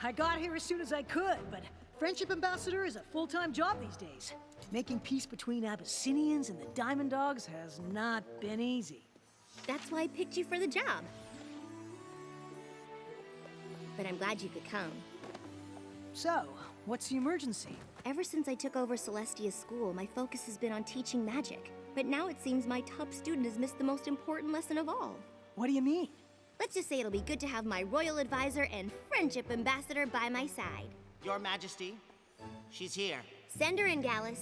I got here as soon as I could, but Friendship Ambassador is a full-time job these days. Making peace between Abyssinians and the Diamond Dogs has not been easy. That's why I picked you for the job. But I'm glad you could come. So, what's the emergency? Ever since I took over Celestia's school, my focus has been on teaching magic. But now it seems my top student has missed the most important lesson of all. What do you mean? Let's just say it'll be good to have my royal advisor and friendship ambassador by my side. Your Majesty, she's here. Send her in, Gallus.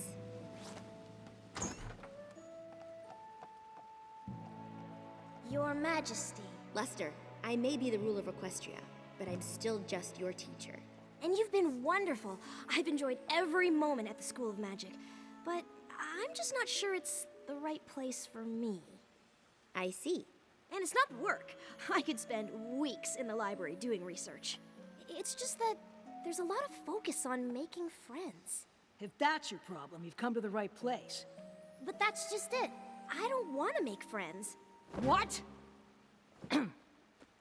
Your Majesty. Lester, I may be the ruler of Equestria, but I'm still just your teacher. And you've been wonderful. I've enjoyed every moment at the School of Magic. But I'm just not sure it's the right place for me. I see. And it's not work. I could spend weeks in the library doing research. It's just that there's a lot of focus on making friends. If that's your problem, you've come to the right place. But that's just it. I don't want to make friends. What?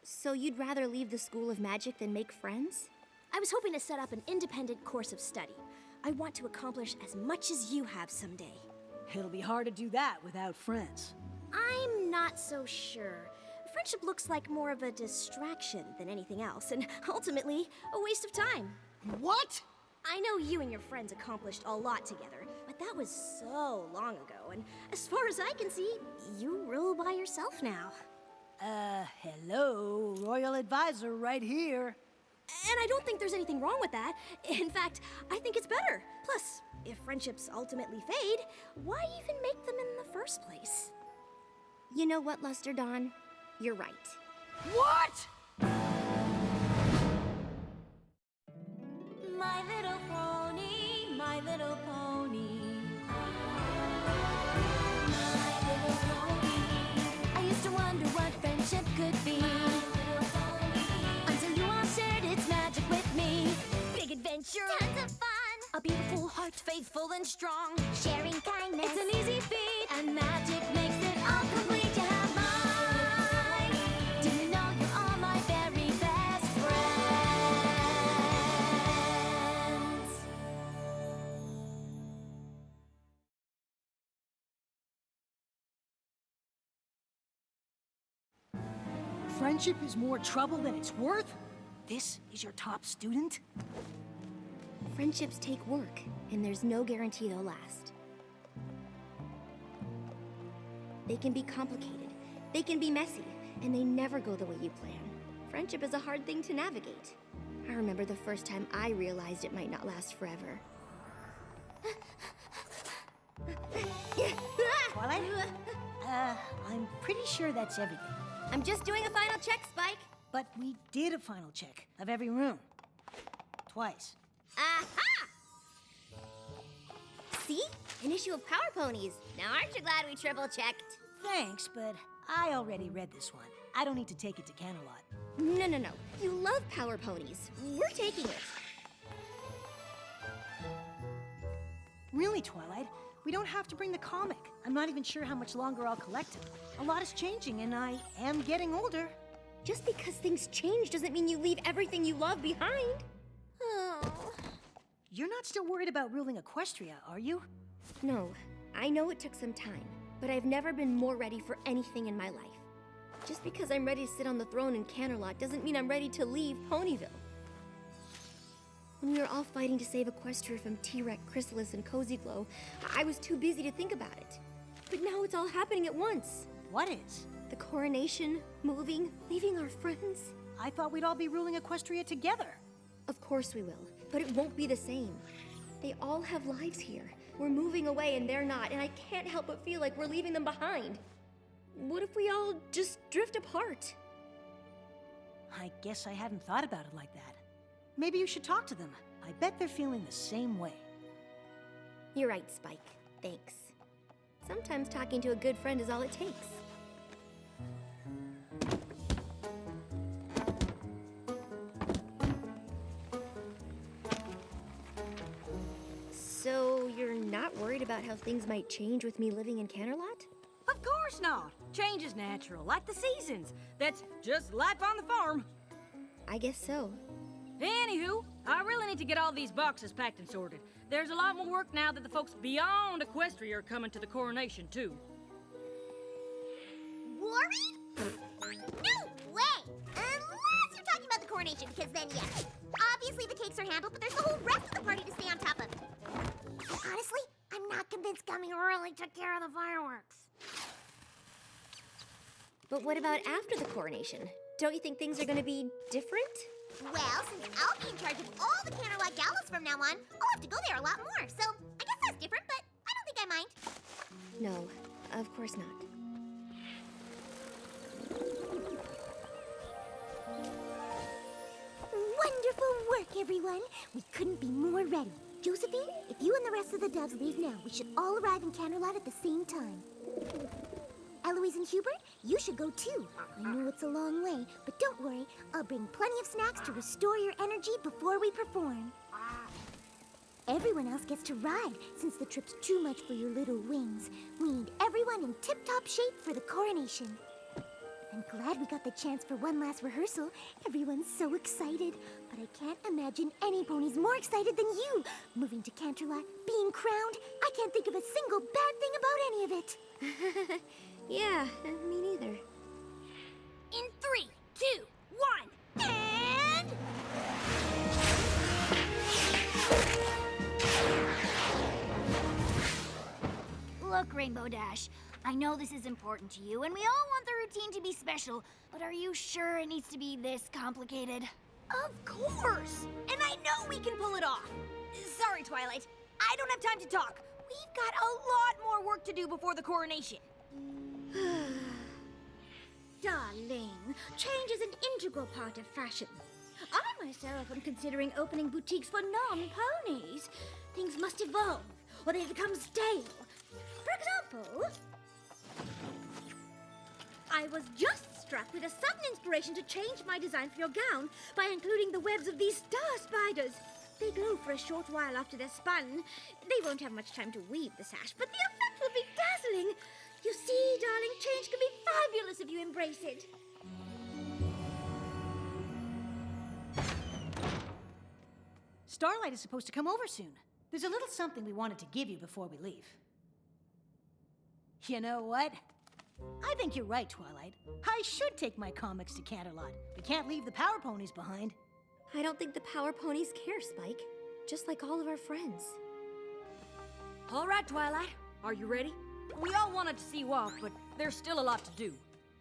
So you'd rather leave the School of Magic than make friends? I was hoping to set up an independent course of study. I want to accomplish as much as you have someday. It'll be hard to do that without friends. I'm not so sure. Friendship looks like more of a distraction than anything else, and ultimately, a waste of time. What? I know you and your friends accomplished a lot together, but that was so long ago, and as far as I can see, you rule by yourself now. Hello, Royal Advisor right here. And I don't think there's anything wrong with that. In fact, I think it's better. Plus, if friendships ultimately fade, why even make them in the first place? You know what, Luster Dawn? You're right. What? My little pony, my little pony. My little pony. I used to wonder what friendship could be. Until you all shared its magic with me. Big adventure. Tons of fun. A beautiful heart, faithful and strong. Sharing kindness. It's an easy feat. And magic makes it all complete. You have mine. Do you know you're all my very best friends? Friendship is more trouble than it's worth? This is your top student? Friendships take work, and there's no guarantee they'll last. They can be complicated, they can be messy, and they never go the way you plan. Friendship is a hard thing to navigate. I remember the first time I realized it might not last forever. Twilight? I'm pretty sure that's everything. I'm just doing a final check, Spike. But we did a final check of every room. Twice. Aha! See? An issue of Power Ponies. Now aren't you glad we triple-checked? Thanks, but I already read this one. I don't need to take it to Camelot. No. You love Power Ponies. We're taking it. Really, Twilight? We don't have to bring the comic. I'm not even sure how much longer I'll collect them. A lot is changing, and I am getting older. Just because things change doesn't mean you leave everything you love behind. Oh. You're not still worried about ruling Equestria, are you? No, I know it took some time, but I've never been more ready for anything in my life. Just because I'm ready to sit on the throne in Canterlot doesn't mean I'm ready to leave Ponyville. When we were all fighting to save Equestria from T-Rex, Chrysalis, and Cozy Glow, I was too busy to think about it. But now it's all happening at once. What is? The coronation, moving, leaving our friends. I thought we'd all be ruling Equestria together. Of course we will, but it won't be the same. They all have lives here. We're moving away and they're not, and I can't help but feel like we're leaving them behind. What if we all just drift apart? I guess I hadn't thought about it like that. Maybe you should talk to them. I bet they're feeling the same way. You're right, Spike. Thanks. Sometimes talking to a good friend is all it takes. So, you're not worried about how things might change with me living in Canterlot? Of course not. Change is natural, like the seasons. That's just life on the farm. I guess so. Anywho, I really need to get all these boxes packed and sorted. There's a lot more work now that the folks beyond Equestria are coming to the coronation, too. Worried? No way! Unless you're talking about the coronation, because then, yes. Obviously the cakes are handled, but there's the whole rest of the party to stay on top of. Honestly, I'm not convinced Gummy really took care of the fireworks. But what about after the coronation? Don't you think things are gonna be different? Well, since I'll be in charge of all the Canterlot galas from now on, I'll have to go there a lot more. So, I guess that's different, but I don't think I mind. No, of course not. Wonderful work, everyone. We couldn't be more ready. Josephine, if you and the rest of the doves leave now, we should all arrive in Canterlot at the same time. Eloise and Hubert, you should go too. I know it's a long way, but don't worry. I'll bring plenty of snacks to restore your energy before we perform. Everyone else gets to ride, since the trip's too much for your little wings. We need everyone in tip-top shape for the coronation. I'm glad we got the chance for one last rehearsal. Everyone's so excited. But I can't imagine any pony's more excited than you. Moving to Canterlot, being crowned, I can't think of a single bad thing about any of it. Yeah, me neither. In 3, 2, 1, and... Look, Rainbow Dash, I know this is important to you, and we all want the routine to be special, but are you sure it needs to be this complicated? Of course! And I know we can pull it off. Sorry, Twilight. I don't have time to talk. We've got a lot more work to do before the coronation. Darling, change is an integral part of fashion. I myself am considering opening boutiques for non-ponies. Things must evolve, or they become stale. For example, I was just struck with a sudden inspiration to change my design for your gown by including the webs of these star spiders. They glow for a short while after they're spun. They won't have much time to weave the sash, but the effect will be dazzling. You see, darling, change can be fabulous if you embrace it. Starlight is supposed to come over soon. There's a little something we wanted to give you before we leave. You know what? I think you're right, Twilight. I should take my comics to Canterlot. We can't leave the Power Ponies behind. I don't think the Power Ponies care, Spike. Just like all of our friends. All right, Twilight. Are you ready? We all wanted to see you off, but there's still a lot to do.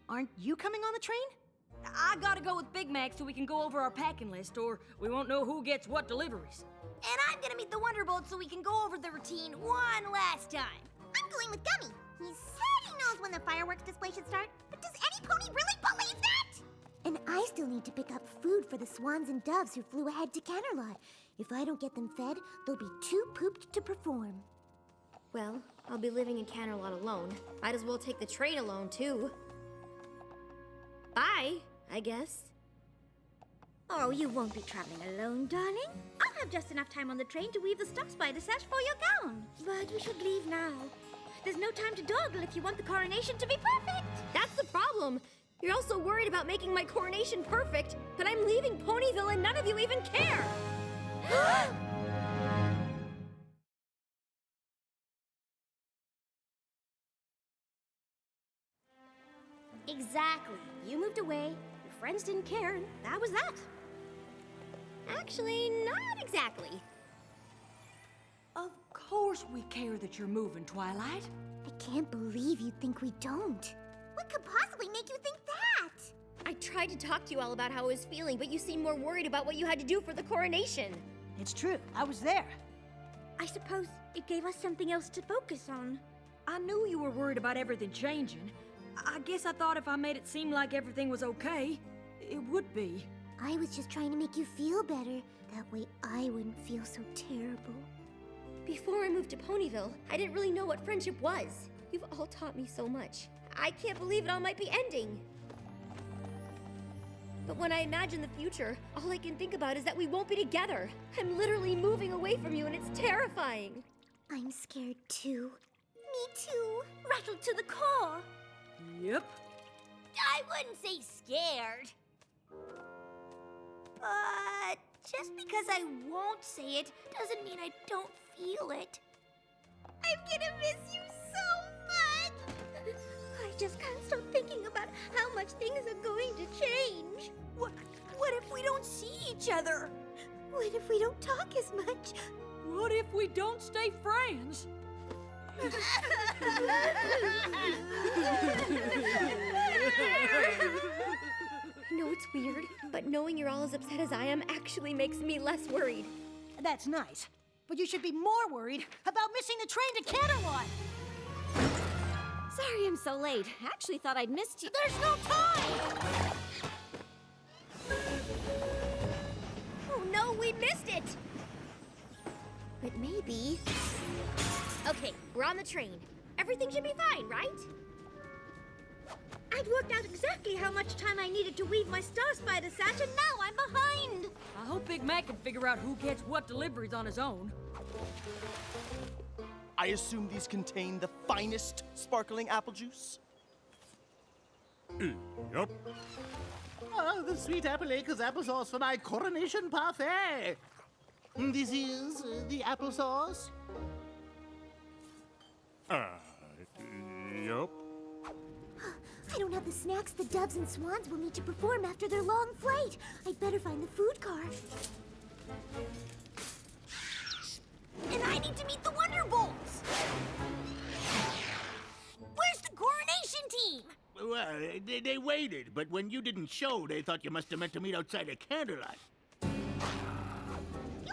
Aren't you coming on the train? I gotta go with Big Mac so we can go over our packing list, or we won't know who gets what deliveries. And I'm gonna meet the Wonderbolt so we can go over the routine one last time. I'm going with Gummy. He said he knows when the fireworks display should start, but does any pony really believe that? And I still need to pick up food for the swans and doves who flew ahead to Canterlot. If I don't get them fed, they'll be too pooped to perform. Well, I'll be living in Canterlot alone. Might as well take the train alone, too. Bye, I guess. Oh, you won't be traveling alone, darling. I'll have just enough time on the train to weave the star spider sash for your gown. But we should leave now. There's no time to dawdle if you want the coronation to be perfect. That's the problem. You're also worried about making my coronation perfect, but I'm leaving Ponyville and none of you even care. Exactly. You moved away, your friends didn't care, and that was that. Actually, not exactly. Of course we care that you're moving, Twilight. I can't believe you think we don't. What could possibly make you think that? I tried to talk to you all about how I was feeling, but you seemed more worried about what you had to do for the coronation. It's true. I was there. I suppose it gave us something else to focus on. I knew you were worried about everything changing. I guess I thought if I made it seem like everything was okay, it would be. I was just trying to make you feel better. That way I wouldn't feel so terrible. Before I moved to Ponyville, I didn't really know what friendship was. You've all taught me so much. I can't believe it all might be ending. But when I imagine the future, all I can think about is that we won't be together. I'm literally moving away from you and it's terrifying. I'm scared too. Me too. Rattled to the core. Yep. I wouldn't say scared. But Just because I won't say it doesn't mean I don't feel it. I'm gonna miss you so much! I just can't stop thinking about how much things are going to change. What if we don't see each other? What if we don't talk as much? What if we don't stay friends? I know it's weird, but knowing you're all as upset as I am actually makes me less worried. That's nice. But you should be more worried about missing the train to Canterlot. Sorry I'm so late. Actually thought I'd missed you. There's no time! Oh no, we missed it! But maybe... Okay, we're on the train. Everything should be fine, right? I'd worked out exactly how much time I needed to weave my star spider sash, and now I'm behind. I hope Big Mac can figure out who gets what deliveries on his own. I assume these contain the finest sparkling apple juice? Yup. Oh, the sweet apple acres applesauce for my coronation parfait. This is the applesauce. Yup. I don't have the snacks the doves and swans will need to perform after their long flight. I'd better find the food car. And I need to meet the Wonderbolts! Where's the coronation team? Well, they waited, but when you didn't show, they thought you must have meant to meet outside of Candlelight. The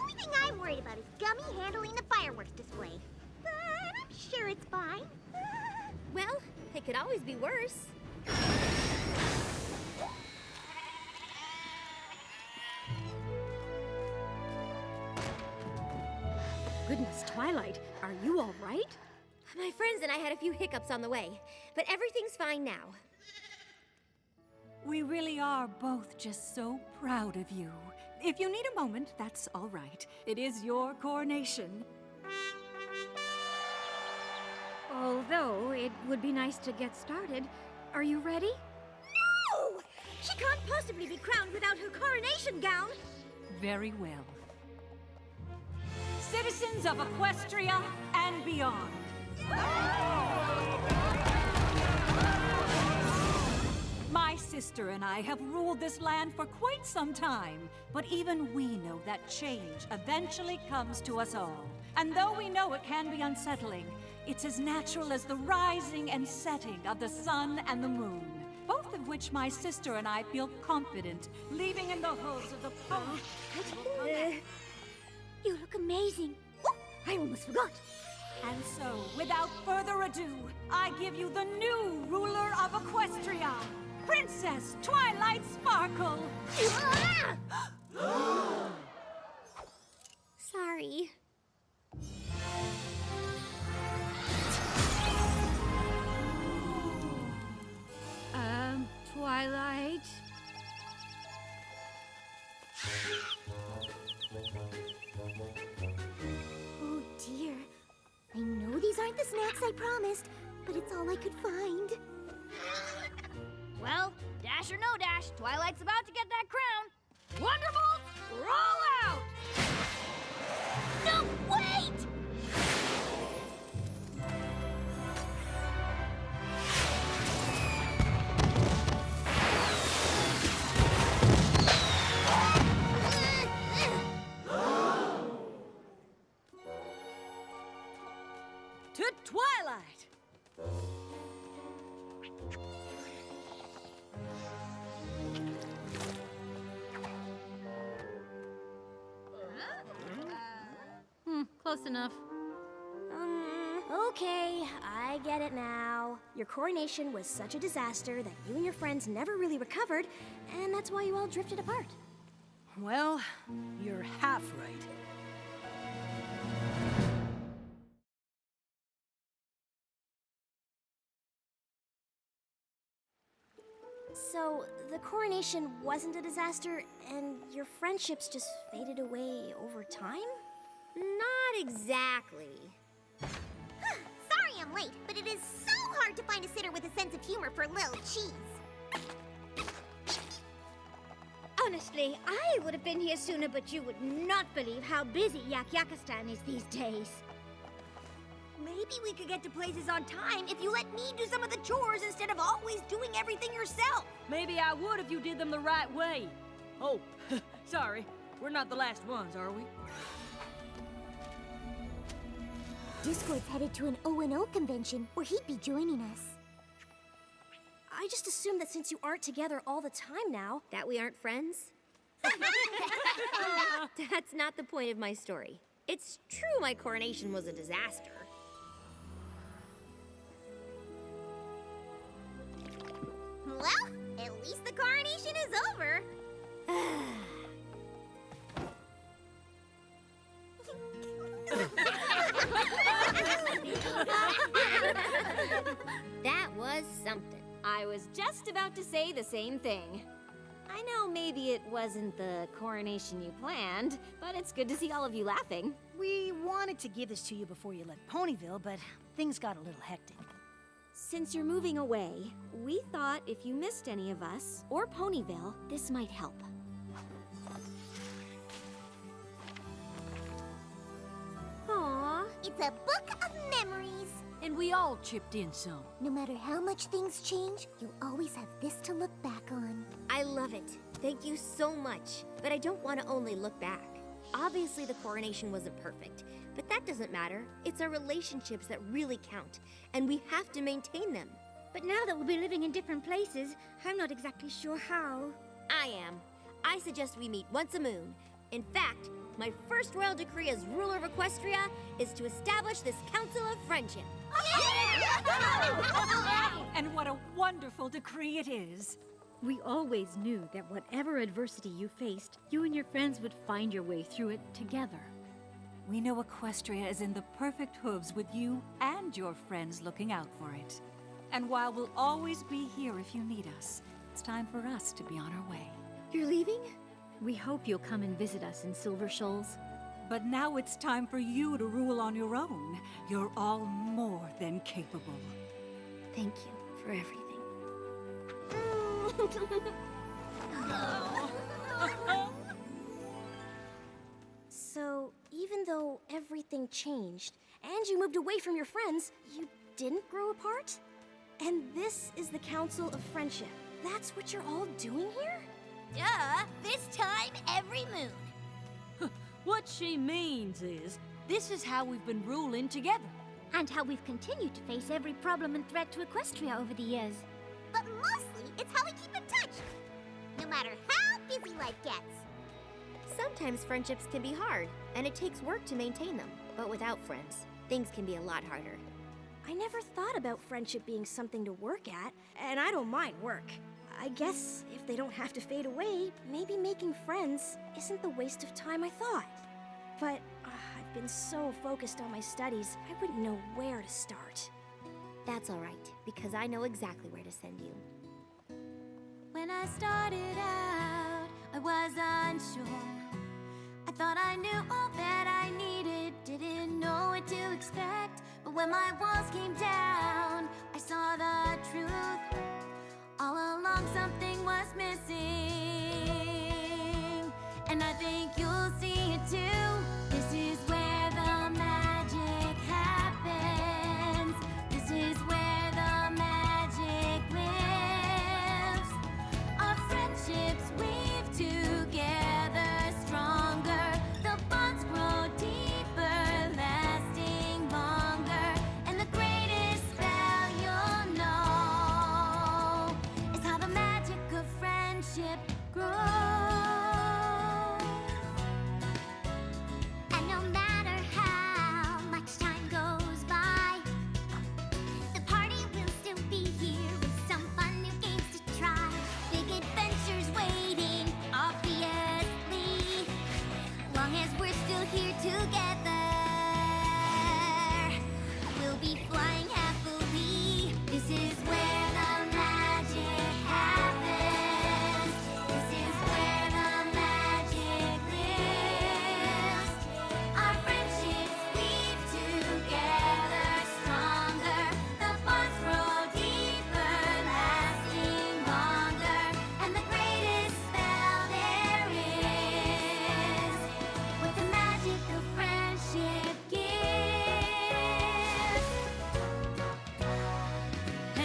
only thing I'm worried about is Gummy handling the fireworks display. But I'm sure it's fine. Well, it could always be worse. Goodness, Twilight, are you all right? My friends and I had a few hiccups on the way, but everything's fine now. We really are both just so proud of you. If you need a moment, that's all right. It is your coronation. Although, it would be nice to get started. Are you ready? No! She can't possibly be crowned without her coronation gown! Very well. Citizens of Equestria and beyond. My sister and I have ruled this land for quite some time, but even we know that change eventually comes to us all. And though we know it can be unsettling, it's as natural as the rising and setting of the sun and the moon, both of which my sister and I feel confident leaving in the hooves of the pony. You look amazing. Oh, I almost forgot. And so, without further ado, I give you the new ruler of Equestria, Princess Twilight Sparkle! Sorry. Twilight? Oh dear. I know these aren't the snacks I promised, but it's all I could find. Well, Dash or no Dash, Twilight's about to get that crown. Wonderbolts, roll out! No, wait! To Twilight! Close enough. Okay, I get it now. Your coronation was such a disaster that you and your friends never really recovered, and that's why you all drifted apart. Well, you're half right. So, the coronation wasn't a disaster, and your friendships just faded away over time? Not exactly. Sorry I'm late, but it is so hard to find a sitter with a sense of humor for Lil Cheese. Honestly, I would have been here sooner, but you would not believe how busy Yak-Yakistan is these days. Maybe we could get to places on time if you let me do some of the chores instead of always doing everything yourself. Maybe I would if you did them the right way. Oh, sorry. We're not the last ones, are we? Discord's headed to an O&O convention where he'd be joining us. I just assumed that since you aren't together all the time now... That we aren't friends? That's not the point of my story. It's true my coronation was a disaster. Well, at least the coronation is over. That was something. I was just about to say the same thing. I know maybe it wasn't the coronation you planned, but it's good to see all of you laughing. We wanted to give this to you before you left Ponyville, but things got a little hectic. Since you're moving away, we thought if you missed any of us, or Ponyville, this might help. Aww, it's a book of memories. And we all chipped in some. No matter how much things change, you'll always have this to look back on. I love it. Thank you so much. But I don't want to only look back. Obviously, the coronation wasn't perfect, but that doesn't matter. It's our relationships that really count, and we have to maintain them. But now that we'll be living in different places, I'm not exactly sure how. I am. I suggest we meet once a moon. In fact, my first royal decree as ruler of Equestria is to establish this Council of Friendship. And what a wonderful decree it is. We always knew that whatever adversity you faced, you and your friends would find your way through it together. We know Equestria is in the perfect hooves with you and your friends looking out for it. And while we'll always be here if you need us, it's time for us to be on our way. You're leaving? We hope you'll come and visit us in Silver Shoals. But now it's time for you to rule on your own. You're all more than capable. Thank you for everything. So, even though everything changed, and you moved away from your friends, you didn't grow apart? And this is the Council of Friendship. That's what you're all doing here? Duh, this time every moon. What she means is, this is how we've been ruling together. And how we've continued to face every problem and threat to Equestria over the years. But mostly, it's how we keep in touch. No matter how busy life gets. Sometimes friendships can be hard, and it takes work to maintain them. But without friends, things can be a lot harder. I never thought about friendship being something to work at, and I don't mind work. I guess if they don't have to fade away, maybe making friends isn't the waste of time I thought. But I've been so focused on my studies, I wouldn't know where to start. That's all right, because I know exactly where to send you. When I started out, I was unsure. I thought I knew all that I needed, didn't know what to expect. But when my walls came down, I saw the truth. All along something was missing, and I think you'll see it too. This is where the magic happens. This is where the magic lives. Our friendships weave together stronger. The bonds grow deeper, lasting longer. And the greatest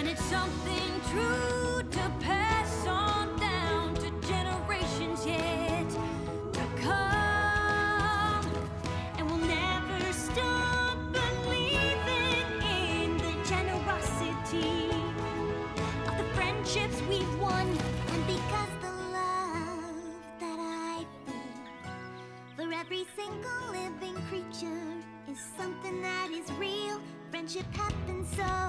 And it's something true to pass on down to generations yet to come. And we'll never stop believing in the generosity of the friendships we've won. And because the love that I feel for every single living creature is something that is real, friendship happens so